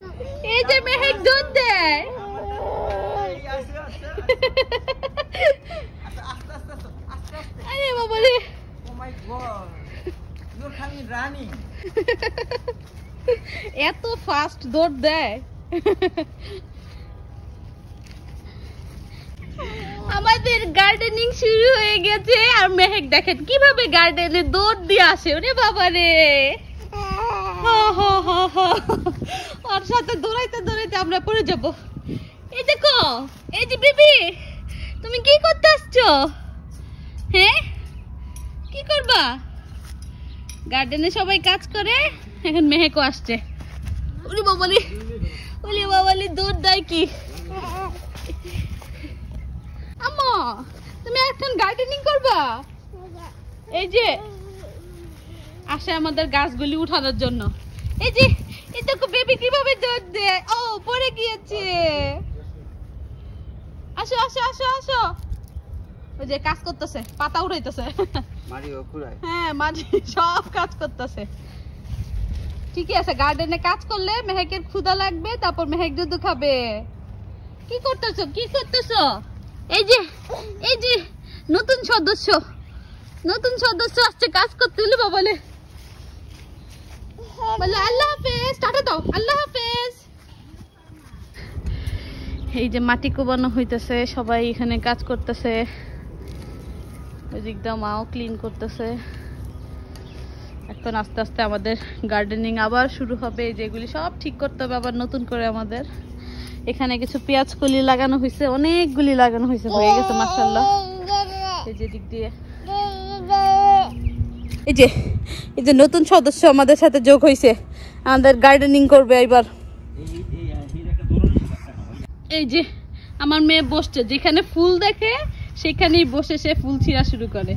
এই যে মেহেক দুধ দেয়। আরে বাবা রে, oh my God, you are coming running. এত ফাস্ট দৌড় দেয়। আমাদের গার্ডেনিং শুরু হয়ে গেছে আর মেহেক দেখেন কিভাবে গার্ডেনে দৌড় দিয়ে আসে। ওরে বাবা রে, ওর সাথে দৌড়াইতে দৌড়াইতে আমরা পড়ে যাব। এই দেখো, এই যে বেবি, তুমি কি করতে আসছো? হ্যাঁ, কি করবা? গার্ডেনে সবাই কাজ করে, এখন মেহেকও আসছে। ওরে বাবালি, ওরে বাবালি, দৌড় দেয় কি। আম্মা, তুমি এখন গার্ডেনিং করবা? এই যে আসে আমাদের গাছগুলি উঠানোর জন্য। এই যে, এই দেখো বেবি কিভাবে দৌড় দেয়। ও, পড়ে গিয়েছে। আসো আসো আসো আসো। ওই যে কাজ করতেছে, পাতা উঠাইতেছে। হ্যাঁ, মাঝে সব কাজ করতেছে। ঠিকই আছে, গার্ডেনে কাজ করলে মেহেকের ক্ষুধা লাগবে, তারপর মেহেক দুধ খাবে। কি করতেছো, কি করতেছো? এই যে, এই যে নতুন সদস্য, নতুন সদস্য আসছে কাজ করতে। হলে বাবলে বলে আল্লাহ হাফেজ, টাটা দাও, আল্লাহ হাফেজ। এই যে মাটি কোবানো হইতেছে, সবাই এখানে কাজ করতেছে। ওই দিকটা মাও ক্লিন করতেছে। এখন আস্তে আস্তে আমাদের গার্ডেনিং আবার শুরু হবে। যেগুলি সব ঠিক করতে হবে আবার নতুন করে আমাদের। এখানে কিছু পেঁয়াজ কলি লাগানো হয়েছে, অনেকগুলি লাগানো হয়েছে, হয়ে গেছে মাশাআল্লাহ। এই যে দিক দিয়ে এই যে নতুন সদস্য আমাদের সাথে যোগ হয়েছে, আমাদের গার্ডেনিং করবে এবার। এই যে আমার মেয়ে বসছে, যেখানে ফুল দেখে সেখানেই বসে সে ফুল ছিঁড়া শুরু করে।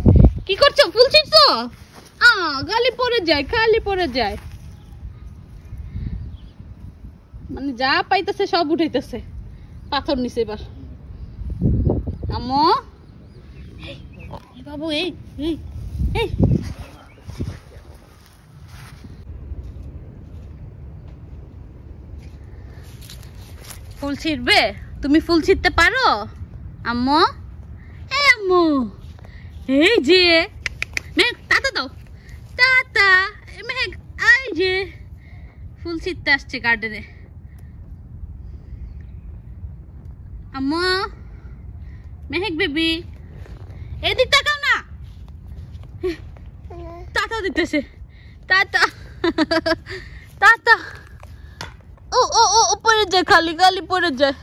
কি করছো, ফুল ছিঁড়ছো? গালি পড়ে যায়, খালি পড়ে যায়। মানে যা পাইতেছে সব উঠাইতেছে পাথর নিচে। এবার আম্মু, বাবু, এই এই এই ফুল ছিঁড়বে? তুমি ফুল ছিঁড়তে পারো আম্মু? এই আম্মু, এই যে মেঘ, টাটা দাও, টাটা। মেঘ, এই যে ফুল ছিঁড়তে আসছে গার্ডেনে। আম্মু, মেহেক বেবি, এদিক তাকাও না। টাটা দিতেছে, টাটা টাটা। ও ও ও, পড়ে যায়, খালি খালি পড়ে যায়।